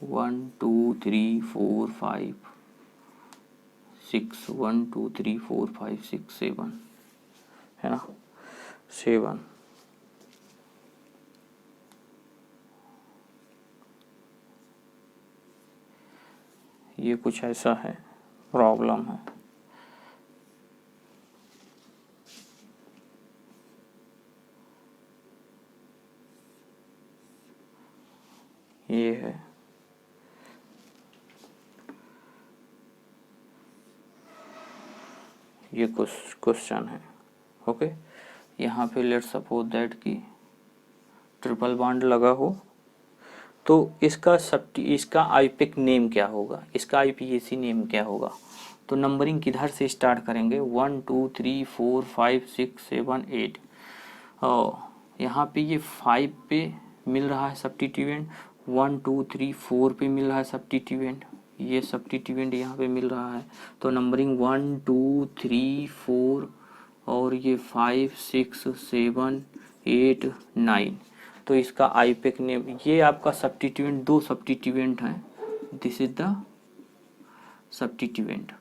1 2 3 4 5 6 1 2 3 4 5 6 7 है ना, 7। ये कुछ ऐसा है, प्रॉब्लम है। ये है, ये कुछ क्वेश्चन है। ओके, यहाँ पे लेट्स सपोज दैट कि ट्रिपल बॉन्ड लगा हो, तो इसका आईपिक नेम क्या होगा, इसका आईपीएसी नेम क्या होगा। तो नंबरिंग किधर से स्टार्ट करेंगे, 1 2 3 4 5 6 7 8। और यहाँ पे ये 5 पे मिल रहा है सब्स्टिट्यूएंट, 1 2 3 4 पे मिल रहा है सब्स्टिट्यूएंट, ये सब्स्टिट्यूएंट यहाँ पे मिल रहा है। तो नंबरिंग 1 2 3 4 और ये 5 6 7 8 9। तो इसका आईपेक नेम, ये आपका सब्स्टिट्यूएंट, दो सब्स्टिट्यूएंट हैं, दिस इज द सब्स्टिट्यूएंट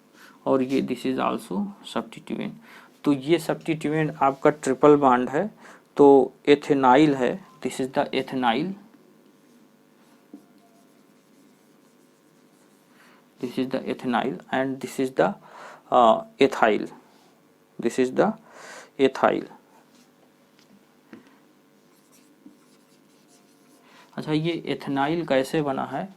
और ये दिस इज आल्सो सब्स्टिट्यूएंट। तो ये सब्स्टिट्यूएंट आपका ट्रिपल बॉन्ड है, तो एथेनाइल है, this is the ethenyl, this is the ethynyl and this is the ethyl, this is the ethyl। अच्छा, ये एथेनाइल कैसे बना है,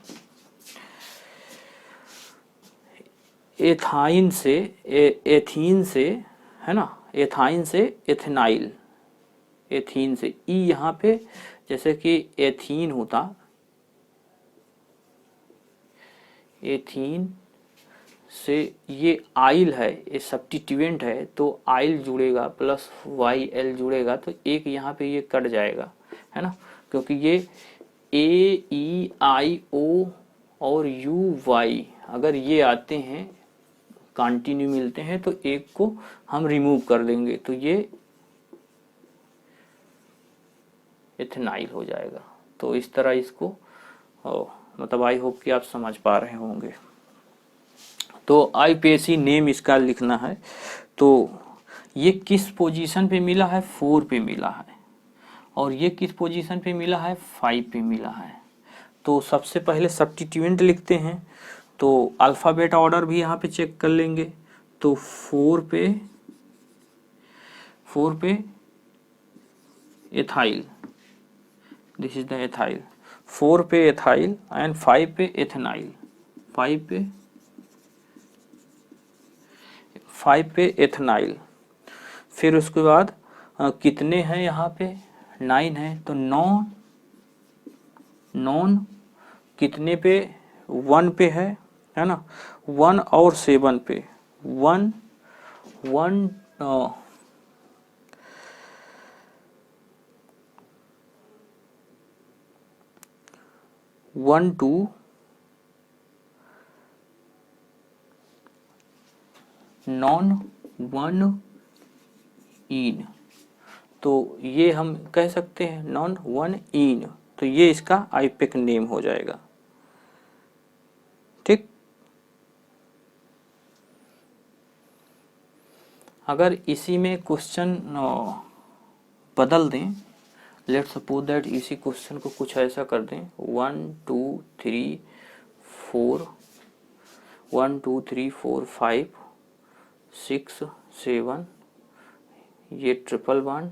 एथाइन से एथीन से है ना, एथाइन से एथेनाइल, एथीन से ई यहाँ पे जैसे कि एथीन होता, एथीन से ये आइल है, ये सब्स्टिट्यूएंट है, तो आइल जुड़ेगा प्लस वाई एल जुड़ेगा, तो एक यहाँ पे ये कट जाएगा है ना, क्योंकि ये ए ई आई ओ और यू वाई अगर ये आते हैं कंटिन्यू मिलते हैं तो एक को हम रिमूव कर देंगे, तो ये एथेनाइल हो जाएगा। तो इस तरह इसको मतलब आई होप कि आप समझ पा रहे होंगे। तो आईपीएसी नेम इसका लिखना है। तो ये किस पोजीशन पे मिला है, 4 पे मिला है, और ये किस पोजीशन पे मिला है, 5 पे मिला है। तो सबसे पहले सब्स्टिट्यूएंट लिखते हैं, तो अल्फ़ाबेट ऑर्डर भी यहाँ पे चेक कर लेंगे। तो 4 पे ethyl, this is the ethyl, 4 पे एथाइल एंड 5 पे एथेनाइल, 5 पे एथेनाइल। फिर उसके बाद कितने हैं यहाँ पे, 9 है, तो नॉन कितने पे, 1 पे है ना, 1 और 7 पे, 1 2 नॉन 1 इन, तो ये हम कह सकते हैं नॉन 1 इन, तो ये इसका आईपेक नेम हो जाएगा। ठीक, अगर इसी में क्वेश्चन बदल दें, लेट्स सपोज दैट इसी क्वेश्चन को कुछ ऐसा कर दें, 1 2 3 4 1 2 3 4 5 6 7, ये ट्रिपल बॉन्ड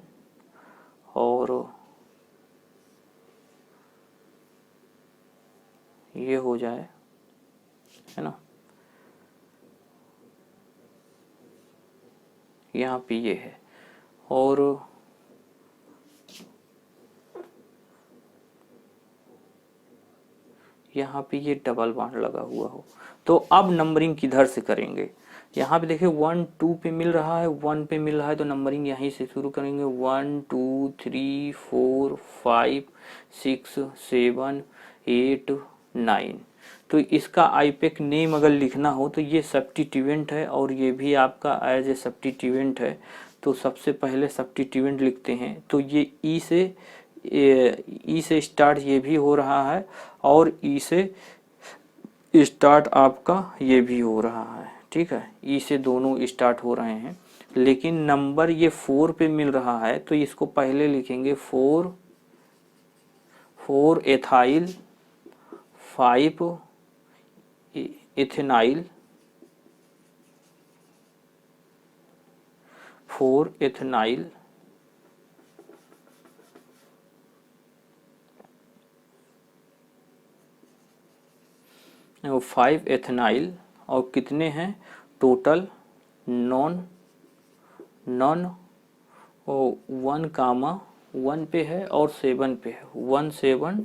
और ये हो जाए, है ना, यहाँ पे ये है, और यहाँ पे ये डबल बॉन्ड लगा हुआ हो। तो अब नंबरिंग किधर से करेंगे, यहाँ पे देखिए 1 2 पे मिल रहा है, 1 पे मिल रहा है, तो नंबरिंग यहीं से शुरू करेंगे, 1 2 3 4 5 6 7 8 9। तो इसका आईपेक नेम अगर लिखना हो तो ये सब्स्टिट्यूएंट है और ये भी आपका एज ए सब्स्टिट्यूएंट है। तो सबसे पहले सब्स्टिट्यूएंट लिखते हैं, तो ये ई से स्टार्ट ये भी हो रहा है और ई से स्टार्ट आपका ये भी हो रहा है, ठीक है, ई से दोनों स्टार्ट हो रहे हैं, लेकिन नंबर ये 4 पे मिल रहा है, तो इसको पहले लिखेंगे 4 एथाइल 5 इथेनाइल 4 एथेनाइल 5 एथेनाइल और कितने हैं टोटल नॉन 1 पे है और 7 पे है, 17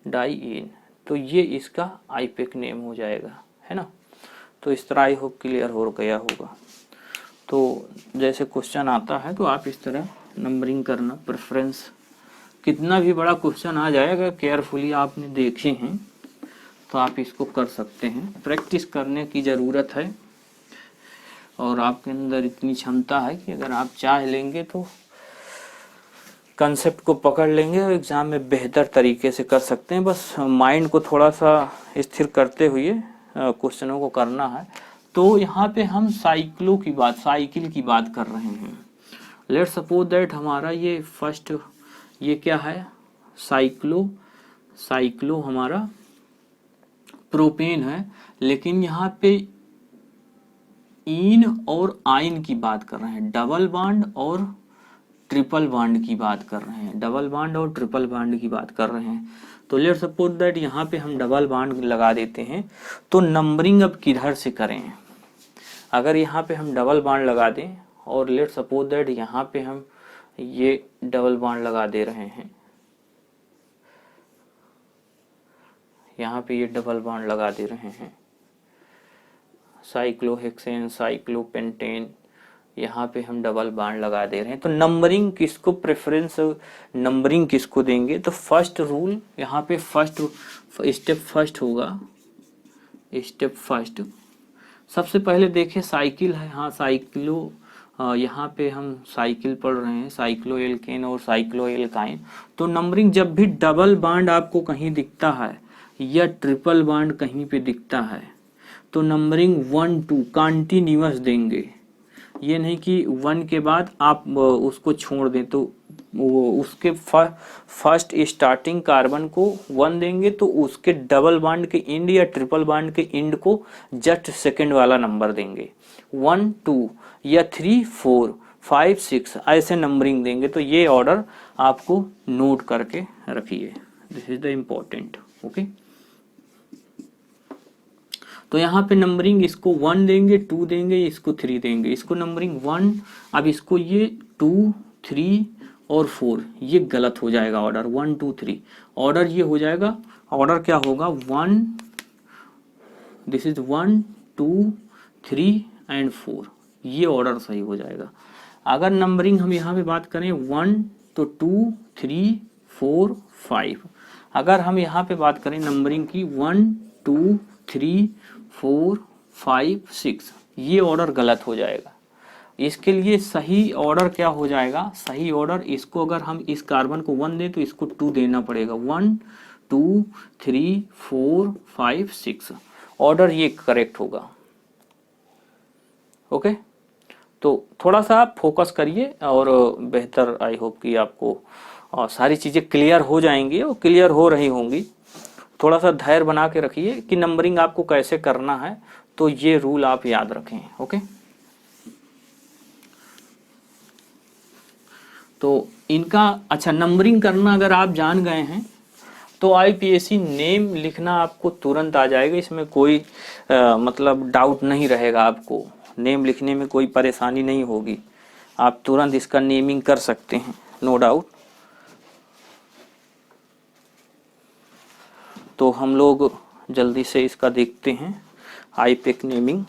डाइईन। तो ये इसका आईपेक नेम हो जाएगा, है ना। तो इस तरह आई होप क्लियर हो गया होगा। तो जैसे क्वेश्चन आता है तो आप इस तरह नंबरिंग करना, प्रेफरेंस, कितना भी बड़ा क्वेश्चन आ जाएगा केयरफुली आपने देखे हैं तो आप इसको कर सकते हैं। प्रैक्टिस करने की ज़रूरत है और आपके अंदर इतनी क्षमता है कि अगर आप चाह लेंगे तो कंसेप्ट को पकड़ लेंगे और एग्ज़ाम में बेहतर तरीके से कर सकते हैं। बस माइंड को थोड़ा सा स्थिर करते हुए क्वेश्चनों को करना है। तो यहाँ पे हम साइकिल की बात कर रहे हैं। लेट्स सपोज दैट हमारा ये फर्स्ट ये क्या है साइक्लो हमारा प्रोपेन है, लेकिन यहाँ पे इन और आइन की बात कर रहे हैं, डबल बॉन्ड और ट्रिपल बॉन्ड की बात कर रहे हैं, डबल बॉन्ड और ट्रिपल बॉन्ड की बात कर रहे हैं। तो लेट्स सपोज दैट यहाँ पे हम डबल बॉन्ड लगा देते हैं, तो नंबरिंग अब किधर से करें। अगर यहाँ पे हम डबल बॉन्ड लगा दें और लेट्स सपोज दैट यहाँ पे हम ये डबल बॉन्ड लगा दे रहे हैं, यहाँ पे ये डबल बॉन्ड लगा दे रहे हैं, साइक्लोहेक्सेन साइक्लोपेंटेन, यहाँ पे हम डबल बॉन्ड लगा दे रहे हैं। तो नंबरिंग किसको प्रेफरेंस नंबरिंग किसको देंगे, तो फर्स्ट रूल यहाँ पे स्टेप फर्स्ट सबसे पहले देखें साइकिल है, हाँ साइक्लो, यहाँ पे हम साइकिल पढ़ रहे हैं, साइक्लो एल्केन और साइक्लो एल्काइन। तो नंबरिंग जब भी डबल बॉन्ड आपको कहीं दिखता है या ट्रिपल बॉन्ड कहीं पे दिखता है तो नंबरिंग 1 2 कंटिन्यूअस देंगे। ये नहीं कि 1 के बाद आप उसको छोड़ दें, तो वो उसके फर्स्ट स्टार्टिंग कार्बन को 1 देंगे तो उसके डबल बॉन्ड के एंड या ट्रिपल बॉन्ड के एंड को जस्ट सेकंड वाला नंबर देंगे। 1 2 या 3 4 5 6 ऐसे नंबरिंग देंगे। तो ये ऑर्डर आपको नोट करके रखिए, this is the important. Okay, तो यहाँ पे नंबरिंग इसको 1 देंगे, 2 देंगे, इसको 3 देंगे, इसको नंबरिंग 1, अब इसको ये 2 3 और 4, ये गलत हो जाएगा ऑर्डर 1 2 3। ऑर्डर ये हो जाएगा, ऑर्डर क्या होगा 1, दिस इज 1 2 3 एंड 4, ये ऑर्डर सही हो जाएगा। अगर नंबरिंग हम यहाँ पे बात करें 1 तो 2 3 4 5, अगर हम यहाँ पे बात करें नंबरिंग की 1 2 3 4 5 6, ये ऑर्डर गलत हो जाएगा। इसके लिए सही ऑर्डर क्या हो जाएगा, सही ऑर्डर इसको अगर हम इस कार्बन को 1 दें तो इसको 2 देना पड़ेगा, 1 2 3 4 5 6, ऑर्डर ये करेक्ट होगा। ओके, तो थोड़ा सा आप फोकस करिए और बेहतर आई होप कि आपको सारी चीज़ें क्लियर हो जाएंगी और क्लियर हो रही होंगी। थोड़ा सा धैर्य बना के रखिए कि नंबरिंग आपको कैसे करना है, तो ये रूल आप याद रखें। ओके, तो इनका अच्छा नंबरिंग करना अगर आप जान गए हैं तो आईपीएससी नेम लिखना आपको तुरंत आ जाएगा, इसमें कोई मतलब डाउट नहीं रहेगा। आपको नेम लिखने में कोई परेशानी नहीं होगी, आप तुरंत इसका नेमिंग कर सकते हैं, नो डाउट। तो हम लोग जल्दी से इसका देखते हैं आईपेक नेमिंग,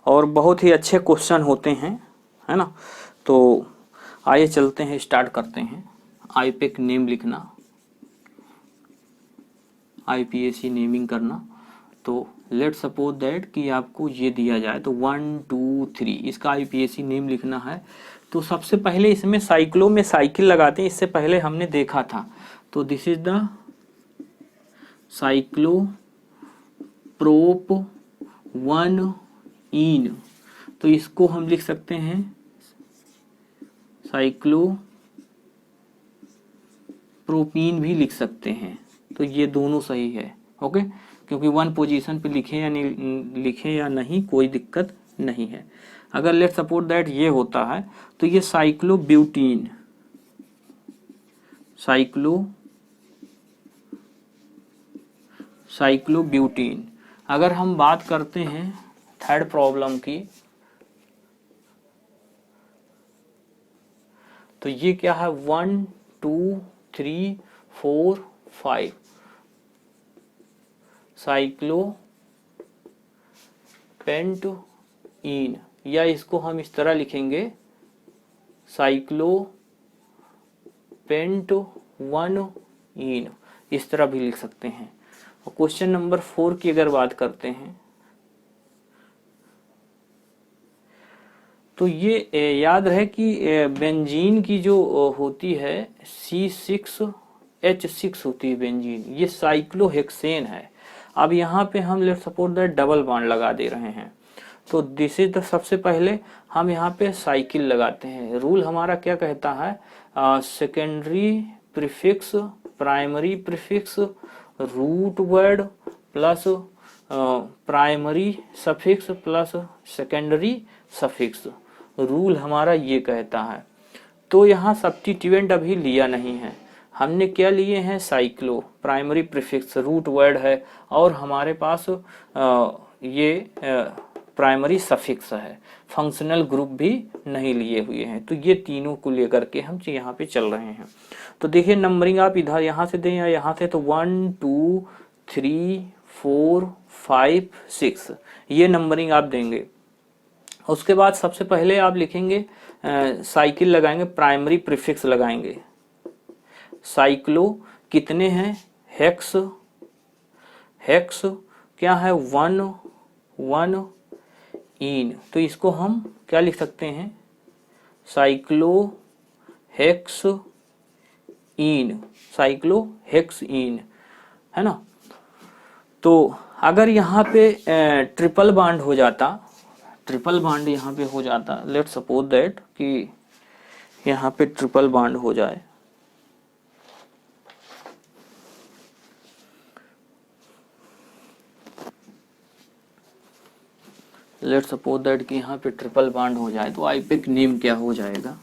और बहुत ही अच्छे क्वेश्चन होते हैं, है ना। तो आइए चलते हैं, स्टार्ट करते हैं आईपेक नेम लिखना, आईपीएससी नेमिंग करना। तो लेट सपोज दैट कि आपको ये दिया जाए तो 1 2 3 इसका आईपीएससी नेम लिखना है। तो सबसे पहले इसमें साइक्लो में साइकिल लगाते हैं, इससे पहले हमने देखा था। तो दिस इज द साइक्लोप्रोप 1-इन, तो इसको हम लिख सकते हैं साइक्लोप्रोपीन भी लिख सकते हैं। तो ये दोनों सही है। ओके, क्योंकि 1 पोजीशन पे लिखे या नहीं लिखे या नहीं कोई दिक्कत नहीं है। अगर लेट सपोज दैट ये होता है तो ये साइक्लोब्यूटीन, साइक्लोब्यूटीन। अगर हम बात करते हैं थर्ड प्रॉब्लम की, तो ये क्या है 1 2 3 4 5 साइक्लोपेंटइन, या इसको हम इस तरह लिखेंगे साइक्लोपेंट 1-इन, इस तरह भी लिख सकते हैं। और क्वेश्चन नंबर 4 की अगर बात करते हैं तो ये याद रहे कि बेंजीन की जो होती है C6H6 होती है बेंजीन, ये साइक्लोहेक्सेन है। अब यहाँ पे हम let's suppose that double bond लगा दे रहे हैं, तो दिस इज द, सबसे पहले हम यहाँ पे साइकिल लगाते हैं। रूल हमारा क्या कहता है, secondary prefix primary prefix root word plus primary suffix plus secondary suffix, rule हमारा ये कहता है। तो यहाँ सब्स्टिट्यूएंट अभी लिया नहीं है, हमने क्या लिए हैं, cyclo, primary prefix root word है, और हमारे पास ये प्राइमरी सफिक्स है, फंक्शनल ग्रुप भी नहीं लिए हुए हैं। तो ये तीनों को लेकर के हम यहाँ पे चल रहे हैं। तो देखिए नंबरिंग आप इधर यहाँ से दें या यहाँ से, तो 1 2 3 4 5 6 ये नंबरिंग आप देंगे। उसके बाद सबसे पहले आप लिखेंगे साइकिल लगाएंगे, प्राइमरी प्रीफिक्स लगाएंगे। साइक्लो कितने हैं, हेक्स, हेक्स क्या है 1-1-इन, तो इसको हम क्या लिख सकते हैं, साइक्लो हेक्स इन, साइक्लो हेक्स इन, है ना। तो अगर यहाँ पे ट्रिपल बॉन्ड हो जाता, ट्रिपल बॉन्ड यहाँ पे हो जाता, लेट सपोज दैट कि यहाँ पे ट्रिपल बॉन्ड हो जाए, लेट सपोज दैट कि यहाँ पे ट्रिपल बॉन्ड हो जाए, तो आईपिक नेम क्या हो जाएगा,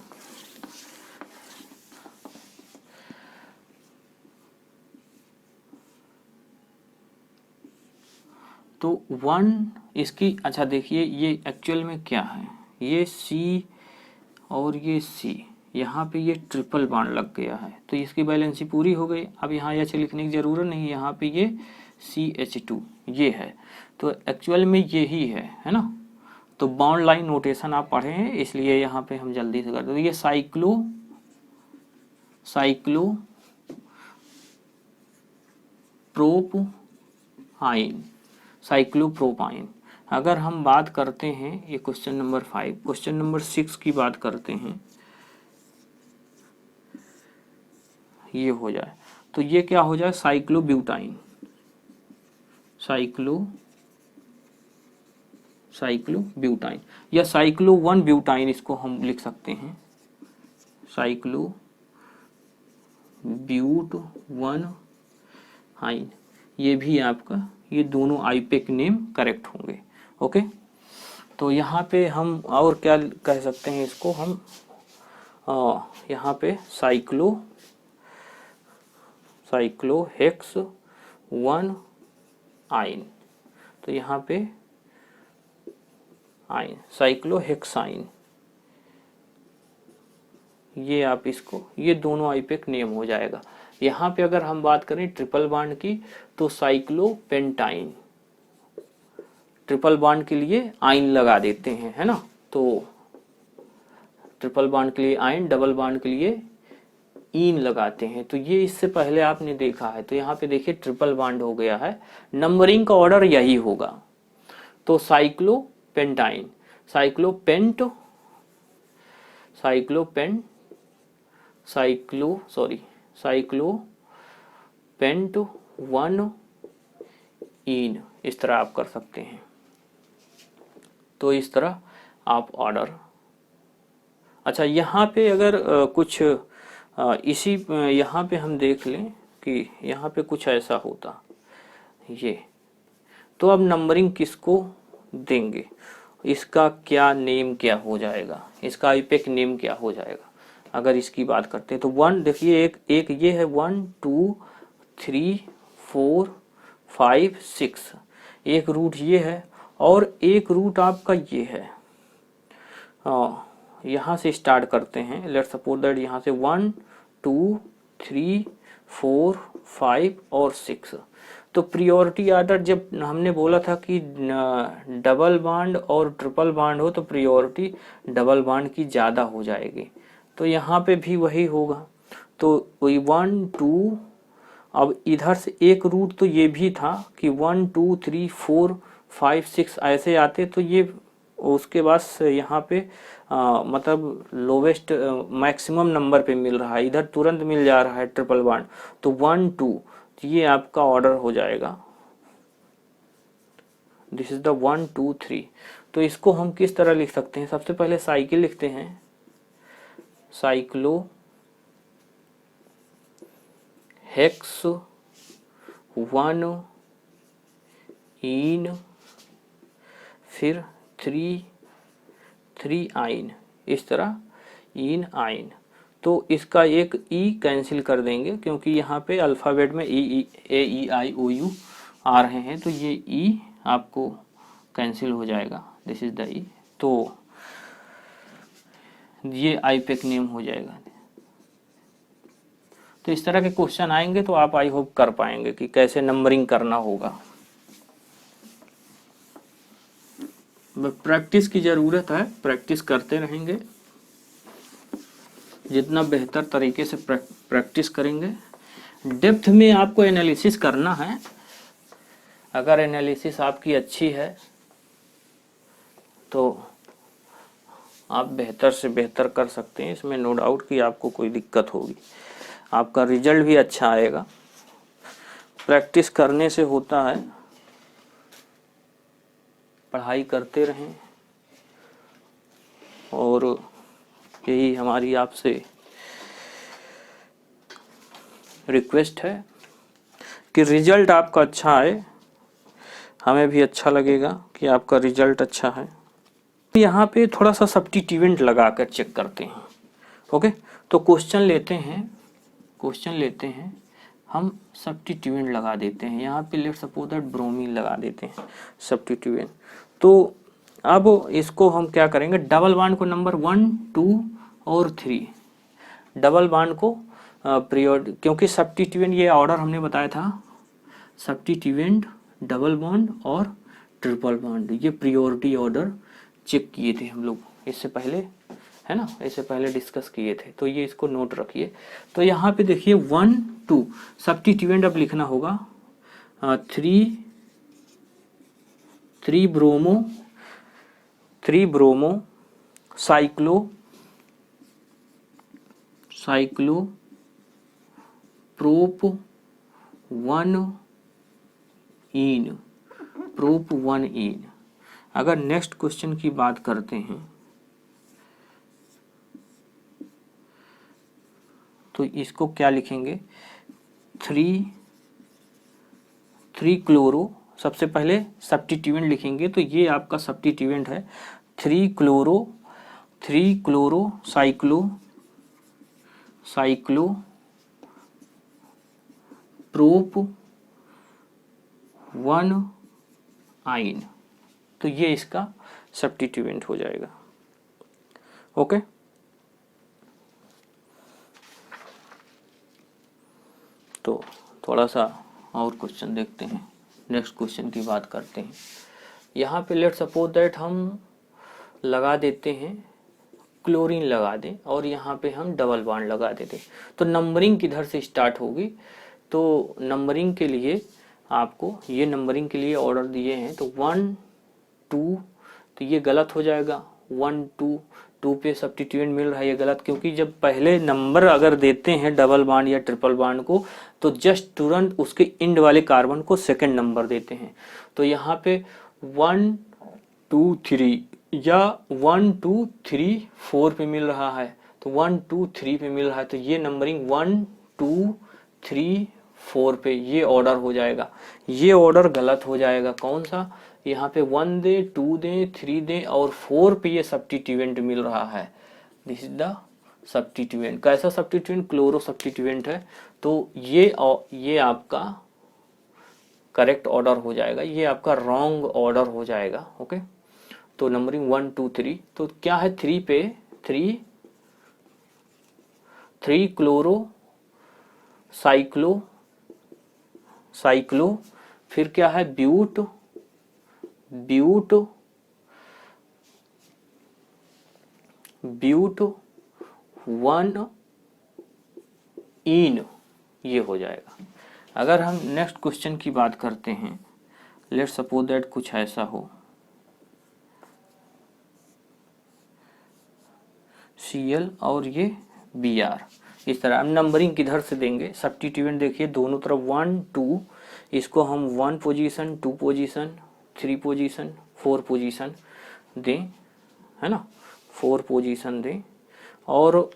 तो 1 इसकी, अच्छा देखिए ये एक्चुअल में क्या है, ये C और ये C, यहाँ पे ये ट्रिपल बॉन्ड लग गया है, तो इसकी बैलेंसी पूरी हो गई। अब यहाँ एच लिखने की जरूरत नहीं, यहाँ पे ये CH2 ये है, तो एक्चुअल में ये ही है ना। तो बॉन्ड लाइन नोटेशन आप पढ़े हैं, इसलिए यहाँ पे हम जल्दी से कर दो। ये साइक्लोप्रोपाइन, साइक्लोप्रोपाइन। अगर हम बात करते हैं, ये क्वेश्चन नंबर 5, क्वेश्चन नंबर 6 की बात करते हैं, ये हो जाए तो ये क्या हो जाए, साइक्लोब्यूटाइन, साइक्लोब्यूटाइन या साइक्लो 1 ब्यूटाइन, इसको हम लिख सकते हैं साइक्लो ब्यूट 1-आइन, ये भी आपका, ये दोनों आईपेक नेम करेक्ट होंगे। ओके, तो यहाँ पे हम और क्या कह सकते हैं इसको, हम यहाँ पे साइक्लो हेक्स 1-आइन, तो यहाँ पे आइन, साइक्लो हेक्साइन, ये आप इसको, ये दोनों आईपेक नेम हो जाएगा। यहाँ पे अगर हम बात करें ट्रिपल बॉन्ड की, तो साइक्लोपेंटाइन, ट्रिपल बॉन्ड के लिए आइन लगा देते हैं, है ना। तो ट्रिपल बॉन्ड के लिए आइन, डबल बॉन्ड के लिए इन लगाते हैं। तो ये इससे पहले आपने देखा है, तो यहाँ पे देखिए ट्रिपल बॉन्ड हो गया है, नंबरिंग का ऑर्डर यही होगा। तो साइक्लोपेंटाइन, साइक्लोपेंट 1 इन, इस तरह आप कर सकते हैं। तो इस तरह आप ऑर्डर। अच्छा, यहाँ पे अगर कुछ इसी यहाँ पे हम देख लें कि यहाँ पे कुछ ऐसा होता ये, तो अब नंबरिंग किसको देंगे, इसका क्या नेम क्या हो जाएगा, इसका आईपैक नेम क्या हो जाएगा। अगर इसकी बात करते हैं तो वन, देखिए एक ये है 1 2 3 4 5 6, एक रूट ये है और एक रूट आपका ये है। यहाँ से स्टार्ट करते हैं, लेट्स सपोज दैट यहाँ से 1 2 3 4 5 और 6। तो प्रियोरिटी ऑर्डर जब हमने बोला था कि डबल बॉन्ड और ट्रिपल बॉन्ड हो तो प्रियोरिटी डबल बॉन्ड की ज़्यादा हो जाएगी, तो यहाँ पे भी वही होगा। तो वही 1 2, अब इधर से एक रूट तो ये भी था कि 1 2 3 4 5 6 ऐसे आते, तो ये उसके बाद यहाँ पे मतलब लोवेस्ट मैक्सिमम नंबर पे मिल रहा है, इधर तुरंत मिल जा रहा है ट्रिपल बॉन्ड, तो 1 2 ये आपका ऑर्डर हो जाएगा। This is the 1 2 3। तो इसको हम किस तरह लिख सकते हैं, सबसे पहले साइकिल लिखते हैं, साइक्लो हेक्स 1 इन, फिर 3 आइन, इस तरह इन आइन। तो इसका एक ई कैंसिल कर देंगे क्योंकि यहाँ पे अल्फ़ाबेट में E-I-O-U आ रहे हैं, तो ये ई आपको कैंसिल हो जाएगा, दिस इज द ई। तो ये आईपैक नेम हो जाएगा। तो इस तरह के क्वेश्चन आएंगे तो आप आई होप कर पाएंगे कि कैसे नंबरिंग करना होगा। प्रैक्टिस की ज़रूरत है, प्रैक्टिस करते रहेंगे, जितना बेहतर तरीके से प्रैक्टिस करेंगे। डेप्थ में आपको एनालिसिस करना है, अगर एनालिसिस आपकी अच्छी है तो आप बेहतर से बेहतर कर सकते हैं, इसमें नो डाउट कि आपको कोई दिक्कत होगी, आपका रिजल्ट भी अच्छा आएगा। प्रैक्टिस करने से होता है, पढ़ाई करते रहें, और यही हमारी आपसे रिक्वेस्ट है कि रिजल्ट आपका अच्छा आए, हमें भी अच्छा लगेगा कि आपका रिजल्ट अच्छा है। यहाँ पे थोड़ा सा सब्स्टिट्यूएंट लगा कर चेक करते हैं। ओके, तो क्वेश्चन लेते हैं हम, सब्स्टिट्यूएंट लगा देते हैं यहाँ पे, लेट्स सपोज दैट ब्रोमीन लगा देते हैं सब्स्टिट्यूएंट। तो अब इसको हम क्या करेंगे, डबल बॉन्ड को नंबर 1 2 और 3, डबल बॉन्ड को क्योंकि सब्स्टिट्यूएंट ये ऑर्डर हमने बताया था, सब्स्टिट्यूएंट डबल बॉन्ड और ट्रिपल बॉन्ड, ये प्रियोरिटी ऑर्डर चेक किए थे हम लोग इससे पहले, है ना, इससे पहले डिस्कस किए थे, तो ये इसको नोट रखिए। तो यहाँ पे देखिए 1 2 सब्स्टिट्यूएंट अब लिखना होगा 3 ब्रोमो साइक्लो प्रोप 1 इन, प्रोप 1 इन। अगर नेक्स्ट क्वेश्चन की बात करते हैं तो इसको क्या लिखेंगे, 3 क्लोरो, सबसे पहले सब्स्टिट्यूएंट लिखेंगे, तो ये आपका सब्स्टिट्यूएंट है 3 क्लोरो साइक्लो प्रोप 1 आइन, तो ये इसका सब्स्टिट्यूएंट हो जाएगा। ओके, तो थोड़ा सा और क्वेश्चन देखते हैं, नेक्स्ट क्वेश्चन की बात करते हैं। यहाँ पे लेट्स सपोज दैट हम लगा देते हैं, क्लोरीन लगा दें और यहाँ पे हम डबल बॉन्ड लगा देते, तो नंबरिंग किधर से स्टार्ट होगी। तो नंबरिंग के लिए आपको ये नंबरिंग के लिए ऑर्डर दिए हैं, तो 1 2, तो ये गलत हो जाएगा, 1 2 2 पे सब्स्टिट्यूएंट मिल रहा है, ये गलत, क्योंकि जब पहले नंबर अगर देते हैं डबल बॉन्ड या ट्रिपल बॉन्ड को तो जस्ट तुरंत उसके इंड वाले कार्बन को सेकंड नंबर देते हैं। तो यहाँ पे 1 2 3 या 1 2 3 4 पे मिल रहा है, तो 1 2 3 पे मिल रहा है, तो ये नंबरिंग 1 2 3 4 पे ये ऑर्डर हो जाएगा। ये ऑर्डर गलत हो जाएगा। कौन सा? यहाँ पे 1 दे, 2 दे, 3 दे और 4 पे ये सब्स्टिट्यूएंट मिल रहा है। This is the substituent. कैसा सब्स्टिट्यूएंट? क्लोरो सब्स्टिट्यूएंट है। तो ये आपका करेक्ट ऑर्डर हो जाएगा, ये आपका रॉन्ग ऑर्डर हो जाएगा। ओके, तो नंबरिंग 1 2 3, तो क्या है 3 पे? 3 क्लोरो साइक्लो, फिर क्या है? ब्यूट 1 इन, ये हो जाएगा। अगर हम नेक्स्ट क्वेश्चन की बात करते हैं, लेट्स सपोज दैट कुछ ऐसा हो, Cl और ये Br, इस तरह। हम नंबरिंग किधर से देंगे? सब्स्टिट्यूएंट देखिए दोनों तरफ 1 2, इसको हम 1 पोजीशन 2 पोजीशन 3 पोजीशन 4 पोजीशन दें, है ना, 4 पोजीशन दें। और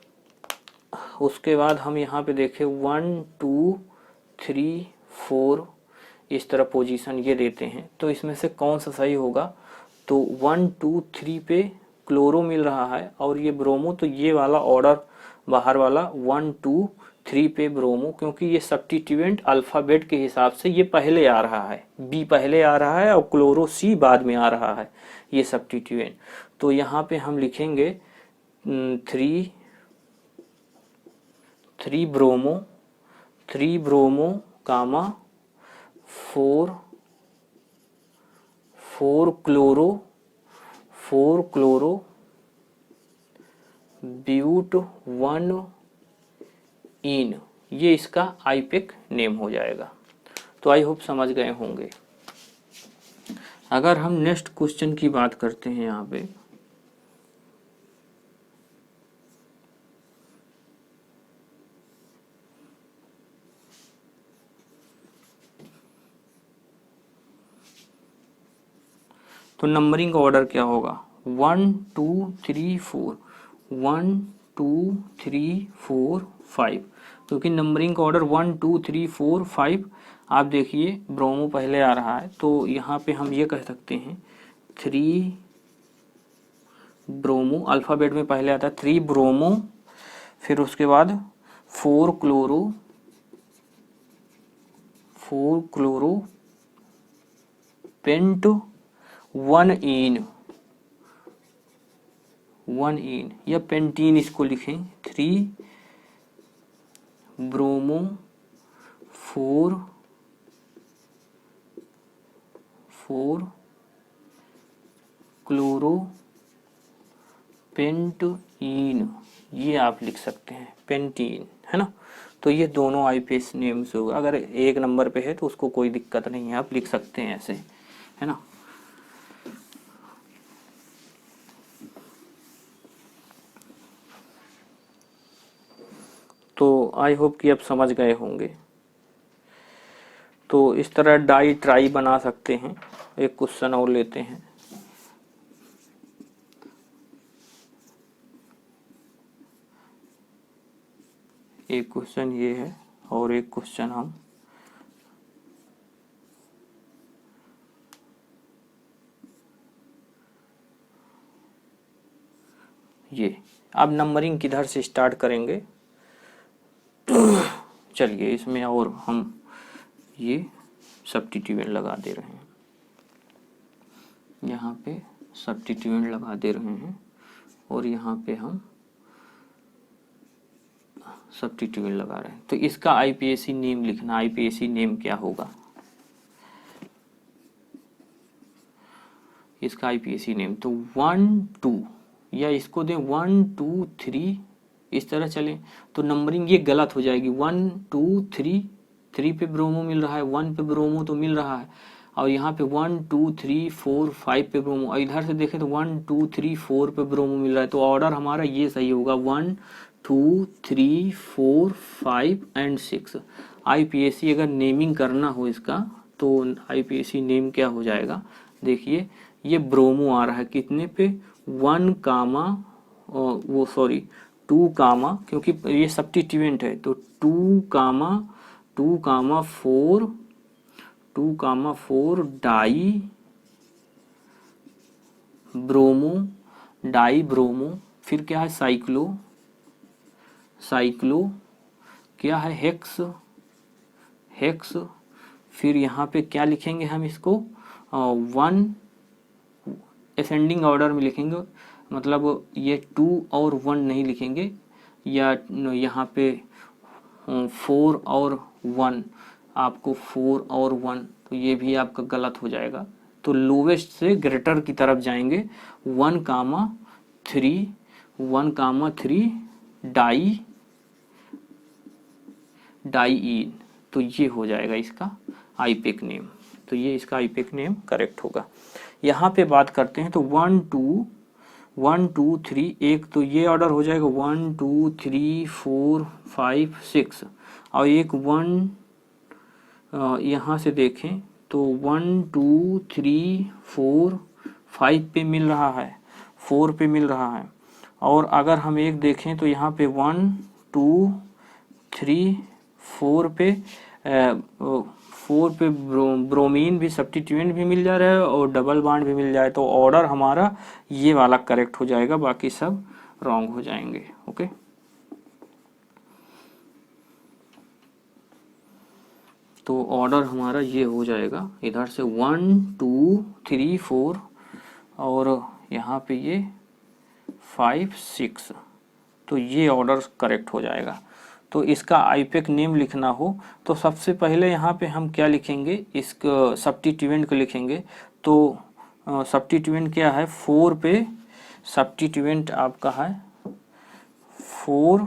उसके बाद हम यहाँ पे देखें 1 2 3 4 इस तरह पोजीशन ये देते हैं। तो इसमें से कौन सा सही होगा? तो 1 2 3 पे क्लोरो मिल रहा है और ये ब्रोमो, तो ये वाला ऑर्डर बाहर वाला 1 2 3 पे ब्रोमो, क्योंकि ये सब्स्टिट्यूएंट अल्फ़ाबेट के हिसाब से ये पहले आ रहा है, बी पहले आ रहा है और क्लोरो सी बाद में आ रहा है, ये सब्स्टिट्यूएंट। तो यहाँ पे हम लिखेंगे 3 ब्रोमो कामा 4 क्लोरो ब्यूट 1 इन, ये इसका आईपेक नेम हो जाएगा। तो आई होप समझ गए होंगे। अगर हम नेक्स्ट क्वेश्चन की बात करते हैं, यहाँ पे तो नंबरिंग ऑर्डर क्या होगा? 1 2 3 4 1 2 3 4 5, क्योंकि नंबरिंग ऑर्डर 1 2 3 4 5। आप देखिए ब्रोमो पहले आ रहा है, तो यहाँ पे हम ये कह सकते हैं 3 ब्रोमो, अल्फ़ाबेट में पहले आता है 3 ब्रोमो, फिर उसके बाद 4 क्लोरो पेंट 1 इन या पेंटीन इसको लिखें। 3 ब्रोमो 4 क्लोरो पेंटीन, ये आप लिख सकते हैं, पेंटीन, है ना। तो ये दोनों आईपीएस नेम से होगा। अगर एक नंबर पे है तो उसको कोई दिक्कत नहीं है, आप लिख सकते हैं ऐसे, है ना। तो आई होप कि आप समझ गए होंगे। तो इस तरह डाई ट्राई बना सकते हैं। एक क्वेश्चन और लेते हैं। एक क्वेश्चन ये है और एक क्वेश्चन हम ये। अब नंबरिंग किधर से स्टार्ट करेंगे? चलिए इसमें और हम ये सब्स्टिट्यूएंट लगा दे रहे हैं, यहाँ पे सब्स्टिट्यूएंट लगा दे रहे हैं और यहाँ पे हम सब्स्टिट्यूएंट लगा रहे हैं। तो इसका आईपीएसी नेम लिखना। आईपीएसी नेम क्या होगा? इसका आईपीएसी नेम तो 1 2 या इसको दें 1 2 3 इस तरह चले, तो नंबरिंग ये गलत हो जाएगी। 1 2 3 3 पे ब्रोमो मिल रहा है, 1 पे ब्रोमो तो मिल रहा है और यहाँ पे 1 2 3 4 5 पे ब्रोमो, और इधर से देखें तो 1 2 3 4 पे ब्रोमो मिल रहा है, तो ऑर्डर हमारा ये सही होगा 1 2 3 4 5 एंड 6। आईपीएसी अगर नेमिंग करना हो इसका तो आईपीएसी नेम क्या हो जाएगा, देखिए ये ब्रोमो आ रहा है कितने पे 1 कामा वो सॉरी 2 कामा, क्योंकि ये सब्स्टिट्यूएंट है तो 2 कामा 4 डाई ब्रोमो, फिर क्या है साइक्लो क्या है हेक्स, फिर यहाँ पे क्या लिखेंगे हम इसको 1 असेंडिंग ऑर्डर में लिखेंगे, मतलब ये 2 और 1 नहीं लिखेंगे, या यहाँ पे 4 और 1, आपको 4 और 1, तो ये भी आपका गलत हो जाएगा। तो लोवेस्ट से ग्रेटर की तरफ जाएंगे 1 कामा 3 डाई, तो ये हो जाएगा इसका आईपेक नेम, तो ये इसका आईपेक नेम करेक्ट होगा। यहाँ पे बात करते हैं तो 1 2 3 एक, तो ये ऑर्डर हो जाएगा 1 2 3 4 5 6, और एक 1 यहाँ से देखें तो 1 2 3 4 5 पे मिल रहा है, 4 पे मिल रहा है, और अगर हम एक देखें तो यहाँ पे 1 2 3 4 पे 4 पे ब्रोमीन भी सब्स्टिट्यूएंट भी मिल जा रहा है और डबल बॉन्ड भी मिल जाए, तो ऑर्डर हमारा ये वाला करेक्ट हो जाएगा, बाकी सब रॉन्ग हो जाएंगे। ओके, तो ऑर्डर हमारा ये हो जाएगा, इधर से 1 2 3 4 और यहाँ पे ये 5 6, तो ये ऑर्डर करेक्ट हो जाएगा। तो इसका आईपेक नेम लिखना हो तो सबसे पहले यहाँ पे हम क्या लिखेंगे, इसका सब्स्टिट्यूएंट को लिखेंगे, तो सब्स्टिट्यूएंट क्या है 4 पे, सब्स्टिट्यूएंट आपका है 4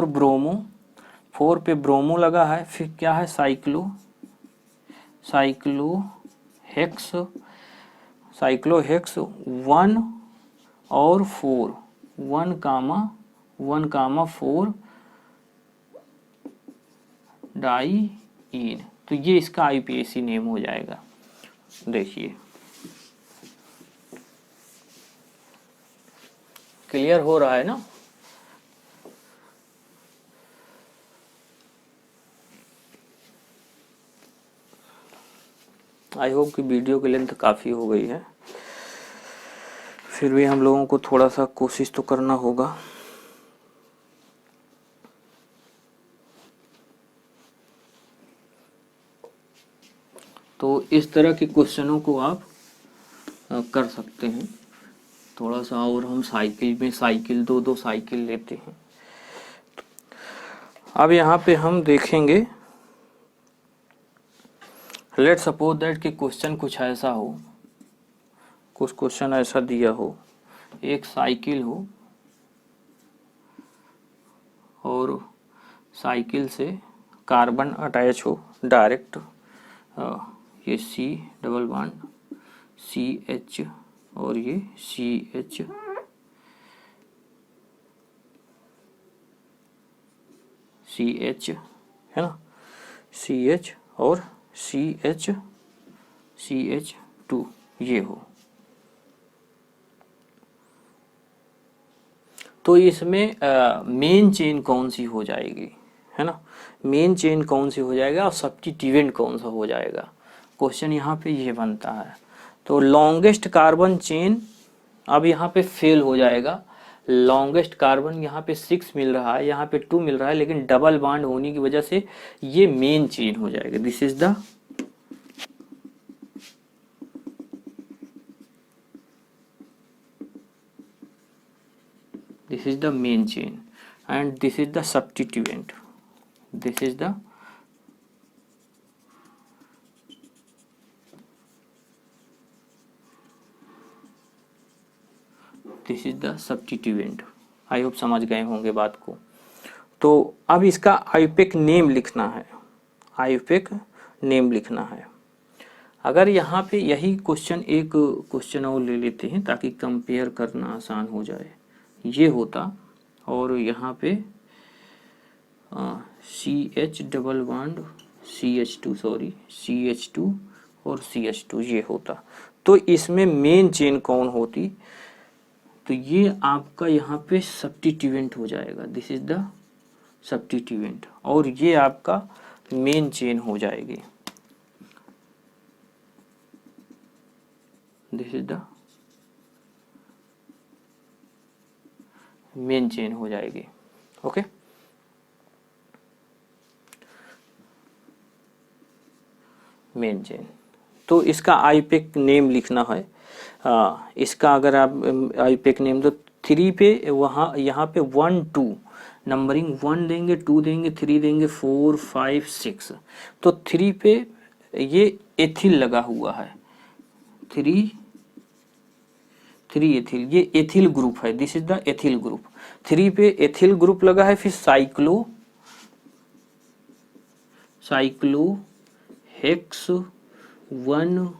ब्रोमो, 4 पे ब्रोमो लगा है, फिर क्या है साइक्लो हेक्स 1 और 4 1 कामा 4 डाई, तो ये इसका आईपीएसी नेम हो जाएगा। देखिए क्लियर हो रहा है ना। आई होप कि वीडियो की लेंथ काफ़ी हो गई है, फिर भी हम लोगों को थोड़ा सा कोशिश तो करना होगा। तो इस तरह के क्वेश्चनों को आप कर सकते हैं। थोड़ा सा और हम साइकिल दो साइकिल लेते हैं। अब यहाँ पे हम देखेंगे, लेट सपोज दैट कि क्वेश्चन कुछ ऐसा हो, कुछ क्वेश्चन ऐसा दिया हो, एक साइकिल हो और साइकिल से कार्बन अटैच हो डायरेक्ट, ये C डबल बॉन्ड CH और ये CH, है ना, CH और CH2 ये हो, तो इसमें मेन चेन कौन सी हो जाएगी, है ना, मेन चेन कौन सी हो जाएगा और सब्स्टिट्यूएंट कौन सा हो जाएगा, क्वेश्चन यहाँ पे ये बनता है। तो लॉन्गेस्ट कार्बन चेन अब यहाँ पे फेल हो जाएगा, लॉन्गेस्ट कार्बन यहाँ पे 6 मिल रहा है, यहाँ पे 2 मिल रहा है, लेकिन डबल बॉन्ड होने की वजह से ये मेन चेन हो जाएगा। This is the main chain and this is the substituent, this is the substituent। I hope समझ गए होंगे बात को। तो अब इसका आईपेक नेम लिखना है, आईयूपैक नेम लिखना है। अगर यहाँ पे यही क्वेश्चन, एक क्वेश्चन और ले लेते हैं ताकि कंपेयर करना आसान हो जाए, ये होता और यहाँ पे CH double bond CH2, sorry CH2 और CH2 ये होता, तो इसमें मेन चेन कौन होती? तो ये आपका यहाँ पे सब्स्टिट्यूएंट हो जाएगा, दिस इज द सब्स्टिट्यूएंट, और ये आपका मेन चेन हो जाएगी, this is the main chain हो जाएगी। Okay, main chain. तो इसका आईयूपैक नेम लिखना है। इसका अगर आप आईयूपैक नेम तो 3 पे वहाँ यहाँ पे 1 2 नंबरिंग 1 देंगे, 2 देंगे, 3 देंगे, 4 5 6, तो 3 पे ये एथिल लगा हुआ है, 3 एथिल, ये एथिल ग्रुप है, this is the ethyl group. 3 पे एथिल ग्रुप लगा है, फिर साइक्लो हेक्स 1